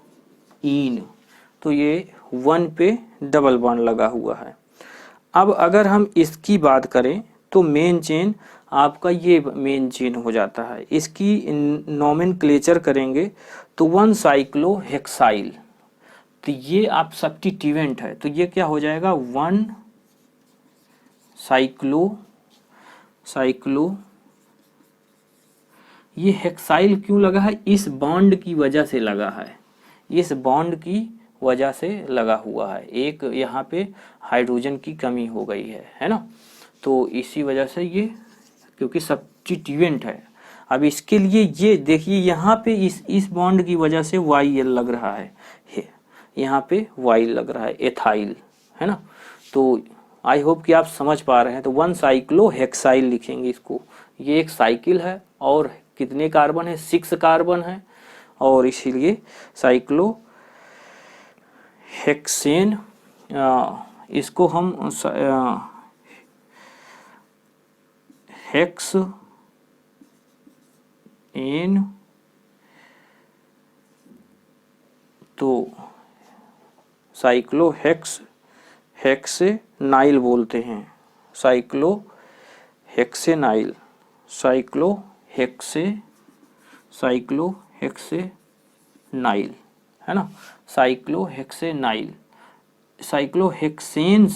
इन, तो ये 1 पे डबल बॉन्ड लगा हुआ है। अब अगर हम इसकी बात करें तो मेन चेन आपका ये मेन चेन हो जाता है। इसकी नोमेनक्लेचर करेंगे तो 1 साइक्लो हेक्साइल, तो ये आप सब्स्टिट्यूएंट है, तो ये क्या हो जाएगा 1 साइक्लो, ये हेक्साइल क्यों लगा है? इस बॉन्ड की वजह से लगा है, इस बॉन्ड की वजह से लगा हुआ है, एक यहाँ पे हाइड्रोजन की कमी हो गई है ना, तो इसी वजह से ये, क्योंकि सब्स्टिट्यूएंट है। अब इसके लिए ये देखिए यहाँ पे इस बॉन्ड की वजह से YL लग रहा है, यहाँ पे Y लग रहा है, एथाइल, है ना। तो आई होप कि आप समझ पा रहे हैं। तो 1 साइक्लो हेक्साइल लिखेंगे इसको, ये एक साइकिल है और कितने कार्बन है? 6 कार्बन है, और इसीलिए साइक्लो हेक्सेन, इसको हम हेक्स एन, तो साइक्लो हेक्सेनाइल बोलते हैं, साइक्लो हेक्सेनाइल, साइक्लो हेक्सेनाइल, है ना, साइक्लो हेक्सेनाइल। साइक्लोहेक्सेन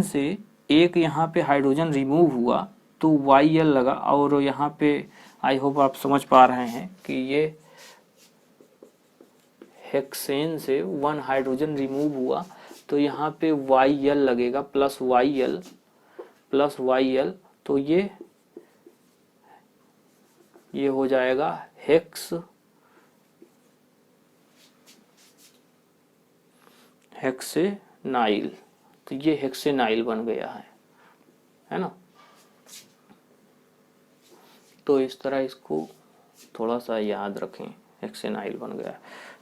से एक यहाँ पे हाइड्रोजन रिमूव हुआ तो YL लगा, और यहाँ पे आई होप आप समझ पा रहे हैं कि ये हेक्सेन से 1 हाइड्रोजन रिमूव हुआ तो यहाँ पे YL लगेगा, प्लस YL, तो ये हो जाएगा हेक्सेनाइल, तो ये हेक्सेनाइल बन गया है ना। तो इस तरह इसको थोड़ा सा याद रखें, हेक्सेनाइल बन गया।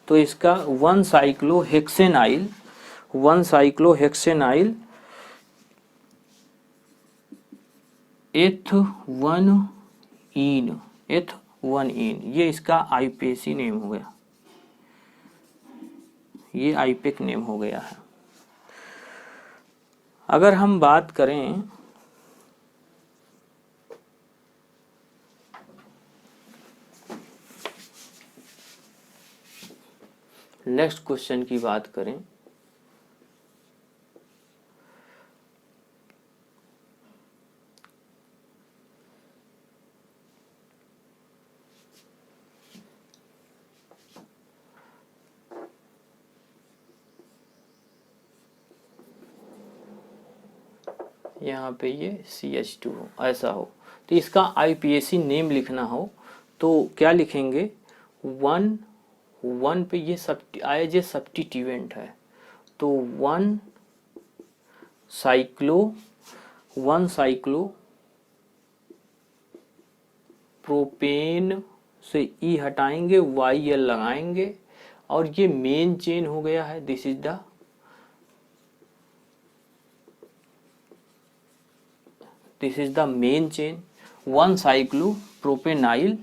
तो इसका 1 साइक्लोहेक्सेनाइल एथ 1 इन, ये इसका आईयूपैक नेम हो गया, ये आईयूपैक नेम हो गया है। अगर हम बात करें नेक्स्ट क्वेश्चन की बात करें, यहाँ पे ये CH2 हो, ऐसा हो, तो इसका आईयूपैक नेम लिखना हो तो क्या लिखेंगे? 1 पे ये सब्स्टिट्यूएंट है, तो 1 साइक्लो प्रोपेन से E हटाएंगे, YL लगाएंगे, और ये मेन चेन हो गया है, this is the main chain. 1 साइक्लोप्रोपेनाइल,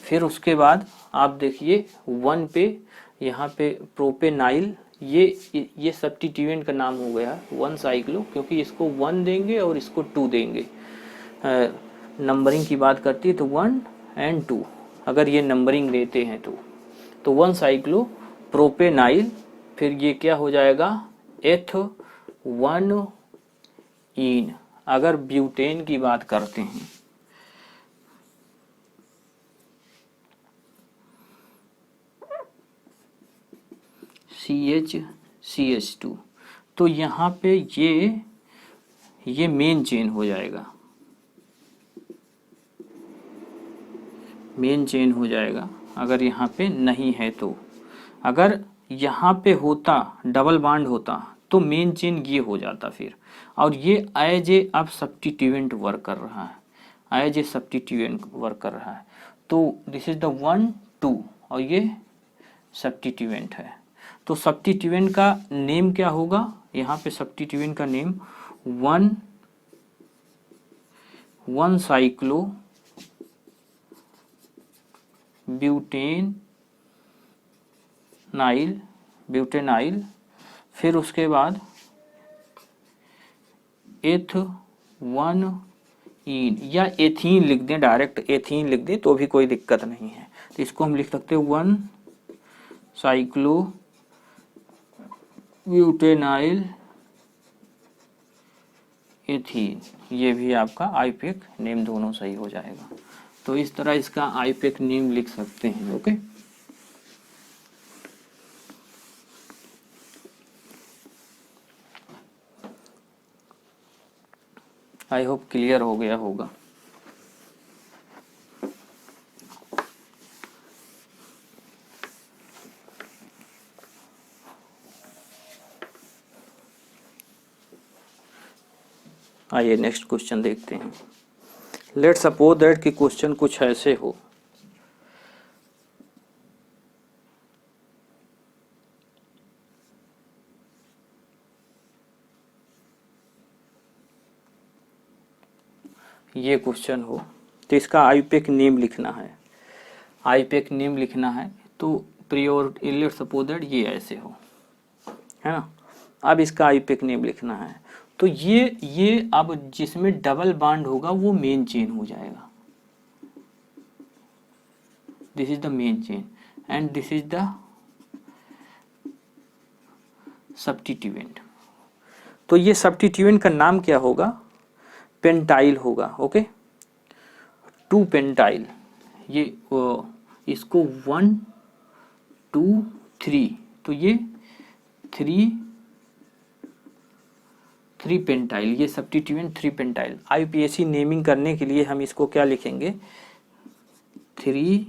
फिर उसके बाद आप देखिए 1 पे यहाँ पे प्रोपेनाइल, ये सब्स्टिट्यूएंट का नाम हो गया 1 साइक्लो, क्योंकि इसको 1 देंगे और इसको 2 देंगे। नंबरिंग की बात करती है तो 1 एंड 2, अगर ये नंबरिंग लेते हैं तो 1 साइक्लो प्रोपेनाइल, फिर ये क्या हो जाएगा H1 इन। अगर ब्यूटेन की बात करते हैं CH2, तो यहाँ पे ये मेन चेन हो जाएगा, मेन चेन हो जाएगा अगर यहाँ पे नहीं है तो। अगर यहाँ पे होता डबल बॉन्ड होता तो मेन चेन ये हो जाता फिर, और ये एज ए अब सब्स्टिट्यूएंट वर्क कर रहा है, एज ए सब्स्टिट्यूएंट वर्क कर रहा है। तो दिस इज द 1 2 और ये सब्स्टिट्यूएंट है। तो सब्स्टिट्यूएंट का नेम क्या होगा, यहाँ पे सब्स्टिट्यूएंट का नेम 1 साइक्लो ब्यूटेनाइल, फिर उसके बाद H1 इन, या एथीन लिख दें, डायरेक्ट एथीन लिख दें तो भी कोई दिक्कत नहीं है। तो इसको हम लिख सकते हैं 1 साइक्लो ब्यूटेनाइल एथीन, ये भी आपका आईपीएक नेम दोनों सही हो जाएगा। तो इस तरह इसका आईपीएक नेम लिख सकते हैं। ओके, आई होप क्लियर हो गया होगा। आइए नेक्स्ट क्वेश्चन देखते हैं। लेट सपोज दैट कि क्वेश्चन कुछ ऐसे हो, ये क्वेश्चन हो तो इसका आईपीएक नेम लिखना है, आईपीएक नेम लिखना है। तो प्रियोर लेट सपोज दैट ये ऐसे हो, है ना। अब इसका आईपीएक नेम लिखना है, तो ये अब जिसमें डबल बॉन्ड होगा वो मेन चेन हो जाएगा। This is the main chain and this is the substituent. तो ये सब्स्टिट्यूएंट का नाम क्या होगा, पेंटाइल होगा। ओके, 2 पेंटाइल, ये इसको 1 2 3, तो ये 3 पेंटाइल, ये सब्स्टिट्यूएंट 3 पेंटाइल। आईपीएसी नेमिंग करने के लिए हम इसको क्या लिखेंगे, 3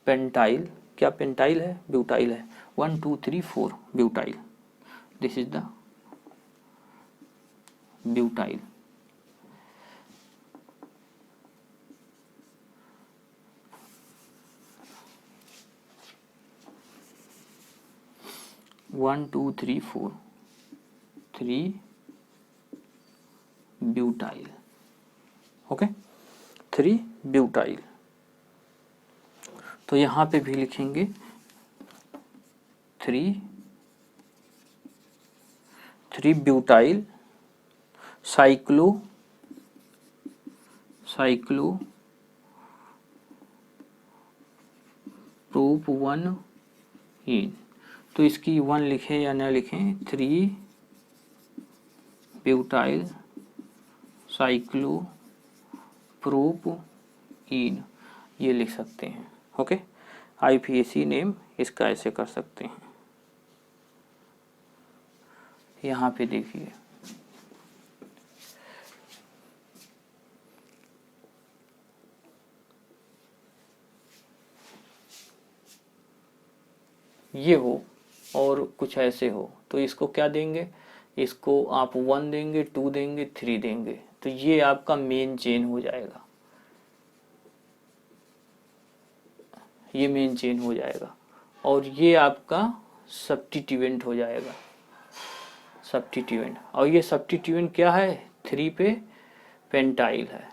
पेंटाइल, क्या पेंटाइल है, ब्यूटाइल है, 1 2 3 4 butyl, this is the butyl. One two three four 3 butyl. Okay, 3 butyl. तो यहाँ पे भी लिखेंगे 3 ब्यूटाइल साइक्लो प्रोप 1 इन। तो इसकी 1 लिखें या ना लिखें, 3 ब्यूटाइल साइक्लो प्रोप इन, ये लिख सकते हैं। ओके, आईपीएसी नेम इसका ऐसे कर सकते हैं। यहाँ पे देखिए ये हो और कुछ ऐसे हो, तो इसको क्या देंगे, इसको आप 1 देंगे, 2 देंगे, 3 देंगे, तो ये आपका मेन चेन हो जाएगा, ये मेन चेन हो जाएगा। और ये आपका सब्स्टिट्यूएंट हो जाएगा, सब्स्टिट्यूएंट। और ये सब्स्टिट्यूएंट क्या है, 3 पे पेंटाइल है,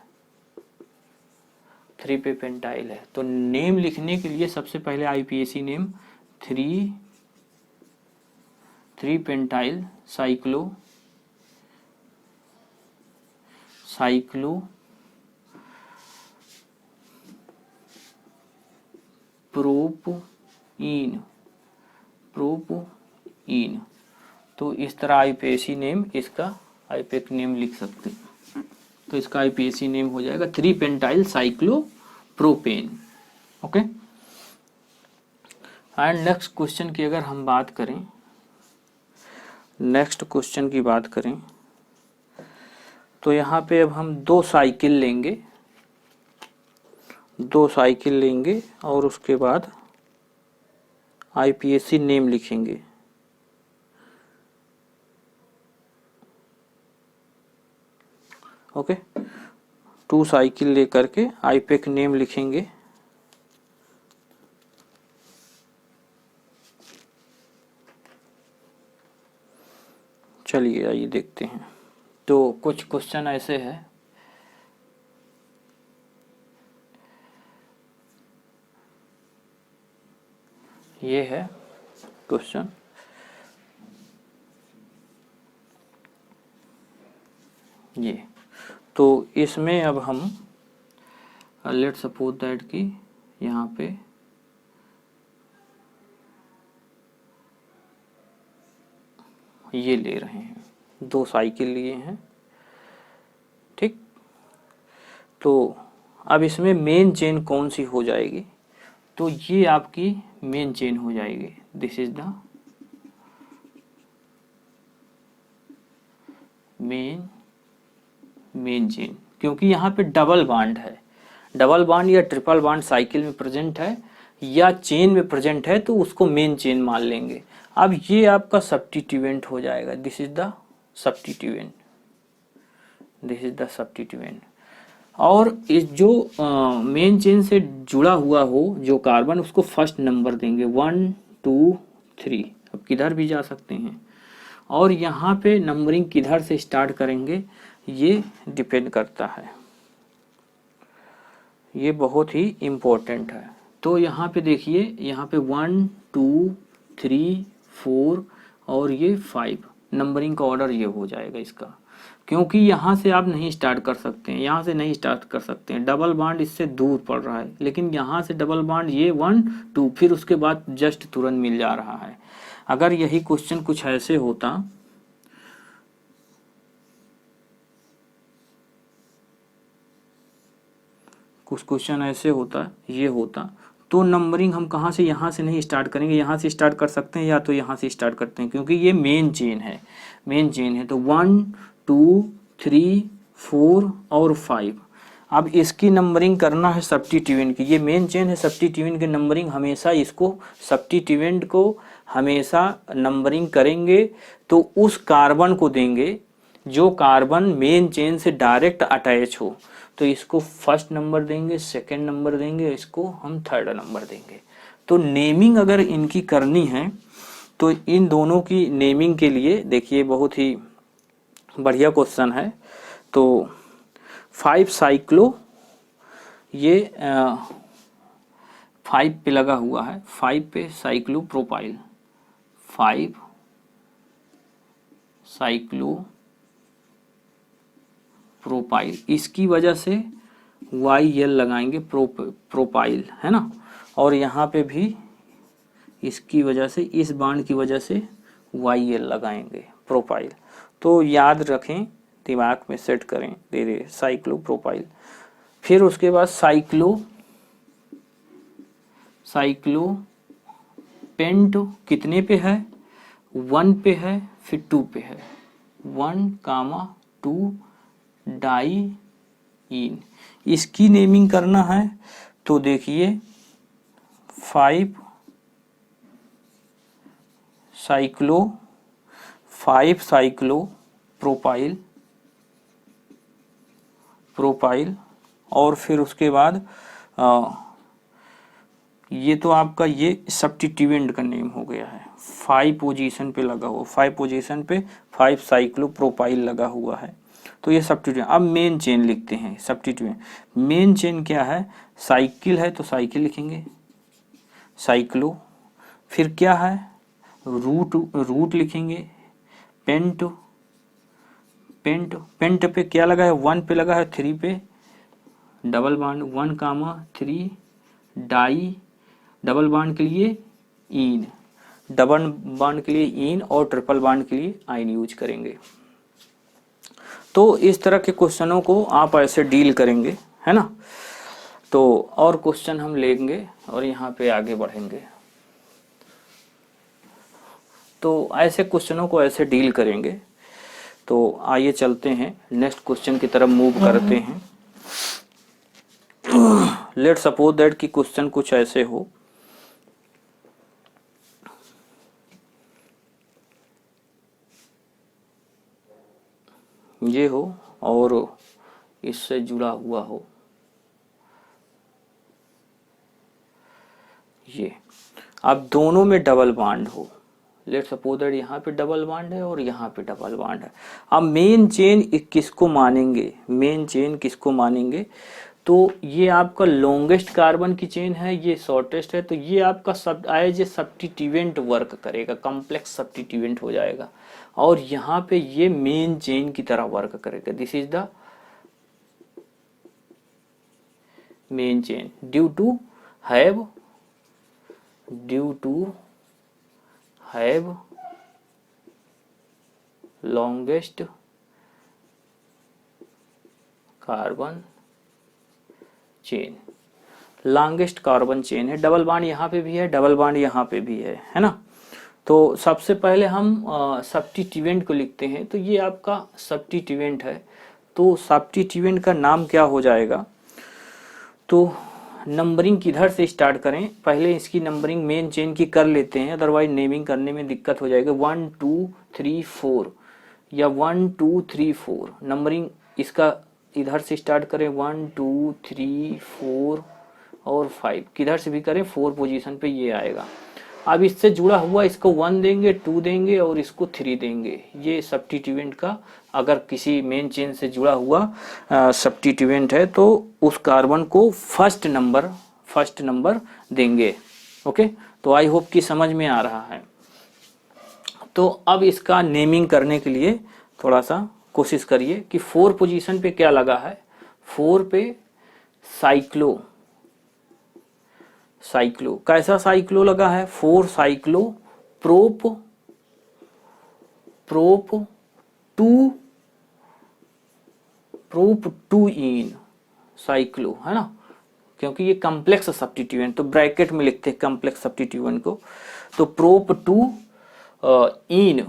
3 पे पेंटाइल है। तो नेम लिखने के लिए सबसे पहले IUPAC name 3 pentyl cyclo propene. तो इस तरह आईपीएसी नेम, इसका आईपीएक नेम लिख सकते हैं। तो इसका आईपीएसी नेम हो जाएगा 3 pentyl cyclopropane. Okay. And next question की अगर हम बात करें, नेक्स्ट क्वेश्चन की बात करें तो यहाँ पे अब हम 2 साइकिल लेंगे और उसके बाद आईपीएसी नेम लिखेंगे। ओके, 2 साइकिल लेकर के आईपीएक नेम लिखेंगे। चलिए आइए देखते हैं। तो कुछ क्वेश्चन ऐसे है, ये है क्वेश्चन। ये तो इसमें अब हम लेट सपोज दैट कि यहाँ पे ये ले रहे हैं, 2 साइकिल लिए हैं, ठीक। तो अब इसमें मेन चेन कौन सी हो जाएगी? तो ये आपकी मेन चेन हो जाएगी। This is the main chain, क्योंकि यहाँ पे डबल बॉन्ड है। डबल बॉन्ड या ट्रिपल बॉन्ड साइकिल में प्रेजेंट है या चेन में प्रेजेंट है तो उसको मेन चेन मान लेंगे। अब ये आपका सब्स्टिट्यूएंट हो जाएगा। This is the substituent. और इस जो मेन चेन से जुड़ा हुआ हो जो कार्बन, उसको फर्स्ट नंबर देंगे 1 2 3। अब किधर भी जा सकते हैं, और यहाँ पे नंबरिंग किधर से स्टार्ट करेंगे ये डिपेंड करता है। ये बहुत ही इम्पोर्टेंट है। तो यहाँ पे देखिए, यहाँ पे 1 2 3 4 और ये 5 नंबरिंग का ऑर्डर ये हो जाएगा इसका, क्योंकि यहाँ से आप नहीं स्टार्ट कर सकते हैं, यहाँ से नहीं स्टार्ट कर सकते हैं। डबल बॉन्ड इससे दूर पड़ रहा है, लेकिन यहाँ से डबल बॉन्ड ये 1 2 फिर उसके बाद जस्ट तुरंत मिल जा रहा है। अगर यही क्वेश्चन कुछ ऐसे होता, कुछ क्वेश्चन ऐसे होता, ये होता, तो नंबरिंग हम कहाँ से, यहाँ से नहीं स्टार्ट करेंगे, यहाँ से स्टार्ट कर सकते हैं या तो यहाँ से स्टार्ट करते हैं, क्योंकि ये मेन चेन है। तो 1 2 3 4 और 5। अब इसकी नंबरिंग करना है सब्स्टिट्यूएंट की। ये मेन चेन है, सब्स्टिट्यूएंट की नंबरिंग हमेशा इसको, सब्स्टिट्यूएंट को हमेशा नंबरिंग करेंगे तो उस कार्बन को देंगे जो कार्बन मेन चेन से डायरेक्ट अटैच हो। तो इसको फर्स्ट नंबर देंगे, सेकंड नंबर देंगे, इसको हम थर्ड नंबर देंगे। तो नेमिंग अगर इनकी करनी है तो इन दोनों की नेमिंग के लिए देखिए बहुत ही बढ़िया क्वेश्चन है। तो 5 साइक्लो, ये 5 पे लगा हुआ है, 5 पे साइक्लो प्रोपाइल, 5 साइक्लो प्रोपाइल, इसकी वजह से YL लगाएंगे, प्रोपाइल है ना। और यहाँ पे भी इसकी वजह से, इस बांड की वजह से YL लगाएंगे, प्रोपाइल। तो याद रखें, दिमाग में सेट करें धीरे, साइक्लो प्रोपाइल। फिर उसके बाद साइक्लो पेंट कितने पे है, 1 पे है, फिर 2 पे है, 1, 2 डाईइन। इसकी नेमिंग करना है तो देखिए 5 साइक्लो प्रोपाइल। और फिर उसके बाद ये तो आपका ये सब्स्टिट्यूएंट का नेम हो गया है, 5 पोजीशन पे लगा हुआ, 5 पोजीशन पे 5 साइक्लो प्रोपाइल लगा हुआ है। तो ये सब्स्टिट्यूएंट। अब मेन चेन लिखते हैं सब्स्टिट्यूएंट। मेन चेन क्या है, साइकिल है तो साइकिल लिखेंगे, साइक्लो। फिर क्या है, रूट, रूट लिखेंगे, पेंट, पेंट, पेंट पे क्या लगा है, 1 पे लगा है, 3 पे double bond, 1, 3 di, double bond के लिए इन, डबल बॉन्ड के लिए इन और ट्रिपल बॉन्ड के लिए आइन यूज करेंगे। तो इस तरह के क्वेश्चनों को आप ऐसे डील करेंगे, है ना। तो और क्वेश्चन हम लेंगे और यहाँ पे आगे बढ़ेंगे। तो ऐसे क्वेश्चनों को ऐसे डील करेंगे। तो आइए चलते हैं नेक्स्ट क्वेश्चन की तरफ मूव करते हैं। लेट सपोज दैट कि क्वेश्चन कुछ ऐसे हो, ये हो और इससे जुड़ा हुआ हो ये, अब दोनों में डबल बॉन्ड हो। लेट सपोज दैट यहाँ पे डबल बॉन्ड है और यहाँ पे डबल बॉन्ड है। अब मेन चेन किसको मानेंगे, मेन चेन किसको मानेंगे, तो ये आपका लॉन्गेस्ट कार्बन की चेन है, ये शॉर्टेस्ट है, तो ये आपका सब एज ए सब्स्टिट्यूएंट वर्क करेगा, कॉम्प्लेक्स सब्स्टिट्यूएंट हो जाएगा। और यहाँ पे ये मेन चेन की तरह वर्क करेगा। This is the main chain due to have longest carbon chain, longest carbon chain है। डबल बॉन्ड यहाँ पे भी है, डबल बॉन्ड यहाँ पे भी है ना। तो सबसे पहले हम सब्स्टिट्यूएंट को लिखते हैं। तो ये आपका सब्स्टिट्यूएंट है, तो सब्स्टिट्यूएंट का नाम क्या हो जाएगा। तो नंबरिंग किधर से स्टार्ट करें, पहले इसकी नंबरिंग मेन चेन की कर लेते हैं, अदरवाइज नेमिंग करने में दिक्कत हो जाएगा। 1 2 3 4 या 1 2 3 4 नंबरिंग इसका इधर से स्टार्ट करें, 1 2 3 4 और 5, किधर से भी करें 4 पोजीशन पे ये आएगा। अब इससे जुड़ा हुआ इसको 1 देंगे, 2 देंगे और इसको 3 देंगे। ये सब्स्टिट्यूएंट का अगर किसी मेन चेन से जुड़ा हुआ सब्स्टिट्यूएंट है तो उस कार्बन को फर्स्ट नंबर देंगे। ओके, तो आई होप कि समझ में आ रहा है। तो अब इसका नेमिंग करने के लिए थोड़ा सा कोशिश करिए कि 4 पोजीशन पे क्या लगा है। 4 पे साइक्लो, साइक्लो कैसा साइक्लो लगा है, 4 साइक्लो प्रोप, प्रोप 2 इन साइक्लो, है ना, क्योंकि ये कॉम्प्लेक्स सब्स्टिट्यूएंट, तो ब्रैकेट में लिखते हैं कॉम्प्लेक्स सब्स्टिट्यूएंट को। तो प्रोप 2 इन,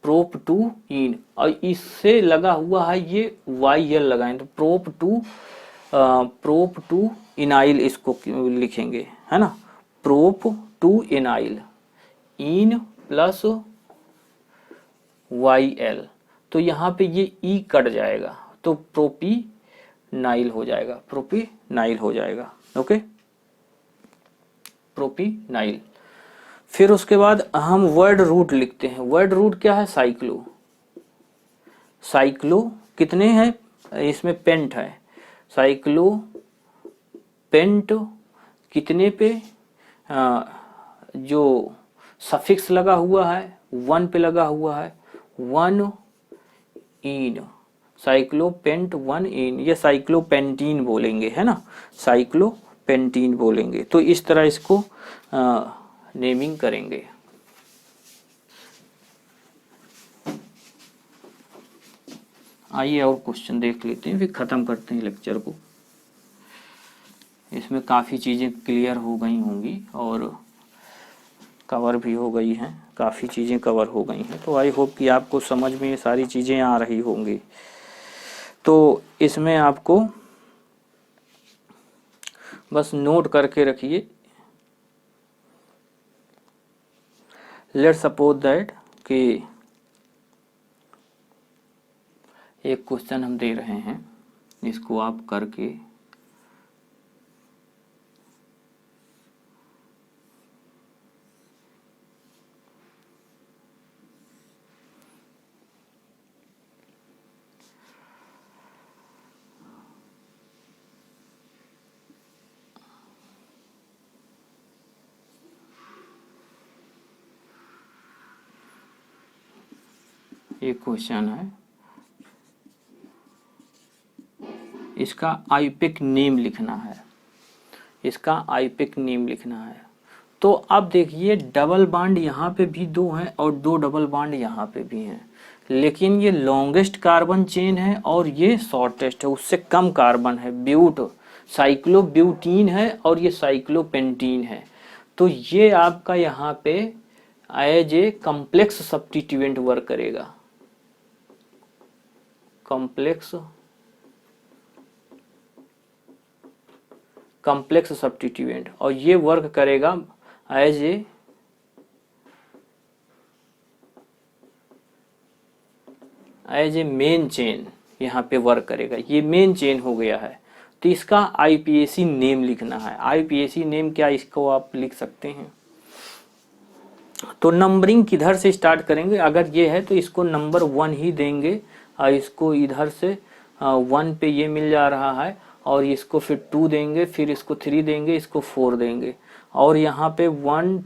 प्रोप 2 इन, और इससे लगा हुआ है ये YL लगाएं, तो प्रोप 2 इनाइल इसको लिखेंगे, है ना। प्रोप 2 इनाइल, इन प्लस YL, तो यहाँ पे ये E कट जाएगा तो प्रोपीनाइल हो जाएगा, प्रोपीनाइल हो जाएगा। ओके, प्रोपीनाइल। फिर उसके बाद हम वर्ड रूट लिखते हैं। वर्ड रूट क्या है, साइक्लो, साइक्लो कितने हैं इसमें, पेंट है, साइक्लो पेंट कितने पे, जो सफिक्स लगा हुआ है 1 पे लगा हुआ है, 1 इन, साइक्लोपेंट 1 इन, ये साइक्लोपेंटीन बोलेंगे, है ना, साइक्लोपेंटीन बोलेंगे। तो इस तरह इसको नेमिंग करेंगे। आइए और क्वेश्चन देख लेते हैं, फिर खत्म करते हैं लेक्चर को। इसमें काफ़ी चीज़ें क्लियर हो गई होंगी और कवर भी हो गई हैं, काफ़ी चीज़ें कवर हो गई हैं। तो आई होप कि आपको समझ में ये सारी चीज़ें आ रही होंगी। तो इसमें आपको बस नोट करके रखिए। लेट सपोज दैट कि एक क्वेश्चन हम दे रहे हैं, इसको आप करके एक क्वेश्चन है, इसका आईपिक नेम लिखना है, इसका आईपिक नेम लिखना है। तो अब देखिए डबल बॉन्ड यहाँ पे भी 2 हैं और 2 डबल बॉन्ड यहाँ पे भी हैं, लेकिन ये लॉन्गेस्ट कार्बन चेन है और ये शॉर्टेस्ट है, उससे कम कार्बन है। ब्यूट साइक्लोब्यूटीन है और ये साइक्लोपेंटीन है। तो ये आपका यहाँ पे as a complex substituent work करेगा, कॉम्प्लेक्स सब्स्टिट्यूएंट, और ये वर्क करेगा एज ए मेन चेन, यहाँ पे वर्क करेगा। ये मेन चेन हो गया है। तो इसका आईपीएसी नेम लिखना है। आईपीएसी नेम क्या, इसको आप लिख सकते हैं। तो नंबरिंग किधर से स्टार्ट करेंगे, अगर ये है तो इसको नंबर 1 ही देंगे, और इसको इधर से 1 पे ये मिल जा रहा है, और इसको फिर 2 देंगे, फिर इसको 3 देंगे, इसको 4 देंगे, और यहाँ पे 1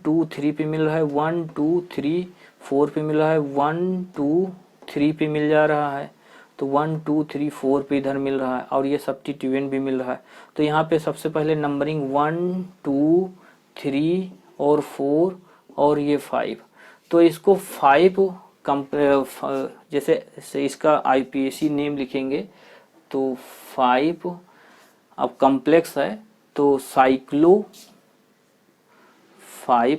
2 3 पे मिल रहा है, 1 2 3 4 पे मिल रहा है, 1 2 3 पे मिल जा रहा है, तो 1 2 3 4 पे इधर मिल रहा है, और ये सब्स्टिट्यूएंट भी मिल रहा है। तो यहाँ पे सबसे पहले नंबरिंग 1 2 3 और 4 और ये 5। तो इसको 5 जैसे इसका आईपीएसी नेम लिखेंगे तो 5, अब कॉम्प्लेक्स है तो साइक्लो 5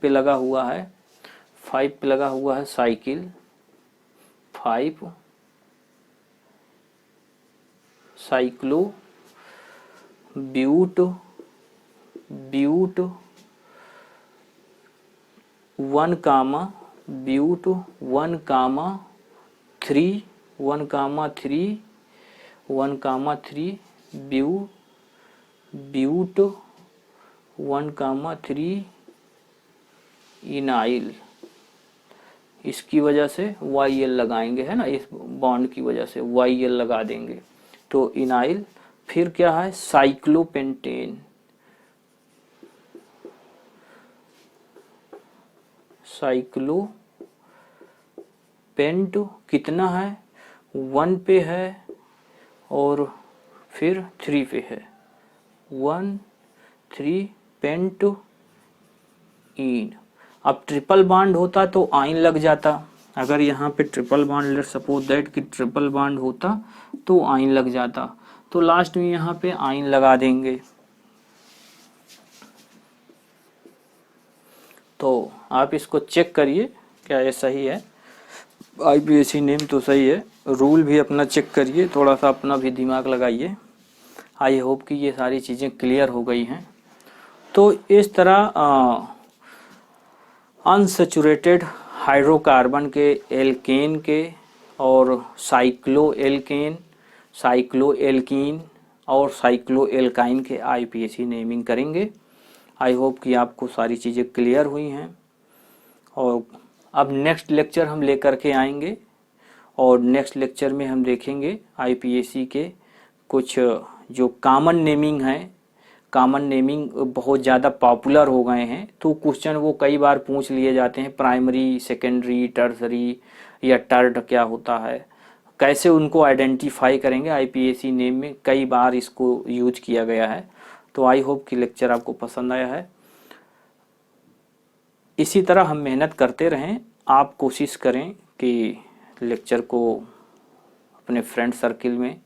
पे लगा हुआ है, 5 पे लगा हुआ है साइकिल 5, साइक्लो ब्यूट 1 कामा ब्यूट 1 कामा 3 1 कामा 3 1 कामा 3 ब्यूट 1 कामा 3 इनाइल। इसकी वजह से YL लगाएंगे, है ना, इस बॉन्ड की वजह से YL लगा देंगे, तो इनाइल। फिर क्या है, साइक्लोपेंटेन, साइक्लोपेंट कितना है, 1 पे है और फिर 3 पे है, 1 3 पेंट इन। अब ट्रिपल बॉन्ड होता तो आइन लग जाता, अगर यहाँ पे triple bond, let's suppose that कि ट्रिपल बॉन्ड होता तो आइन लग जाता, तो लास्ट में यहाँ पे आइन लगा देंगे। तो आप इसको चेक करिए क्या ये सही है, आईपीएसी नेम तो सही है, रूल भी अपना चेक करिए, थोड़ा सा अपना भी दिमाग लगाइए। आई होप कि ये सारी चीज़ें क्लियर हो गई हैं। तो इस तरह अनसैचुरेटेड हाइड्रोकार्बन के, एल्केन के और साइक्लोएल्कीन और साइक्लोएल्काइन के आईपीएसी नेमिंग करेंगे। आई होप कि आपको सारी चीज़ें क्लियर हुई हैं। और अब नेक्स्ट लेक्चर हम लेकर के आएंगे, और नेक्स्ट लेक्चर में हम देखेंगे आईपीएसी के कुछ जो कॉमन नेमिंग है। कॉमन नेमिंग बहुत ज़्यादा पॉपुलर हो गए हैं, तो क्वेश्चन वो कई बार पूछ लिए जाते हैं, प्राइमरी, सेकेंडरी, टर्सरी या टर्ड क्या होता है, कैसे उनको आइडेंटिफाई करेंगे। आईपीएसी नेम में कई बार इसको यूज किया गया है। तो आई होप कि लेक्चर आपको पसंद आया है। इसी तरह हम मेहनत करते रहें। आप कोशिश करें कि लेक्चर को अपने फ्रेंड सर्किल में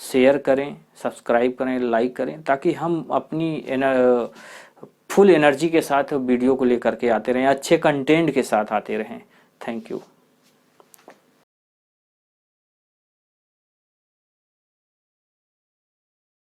शेयर करें, सब्सक्राइब करें, लाइक करें, ताकि हम अपनी फुल एनर्जी के साथ वीडियो को लेकर के आते रहें, अच्छे कंटेंट के साथ आते रहें। Thank you.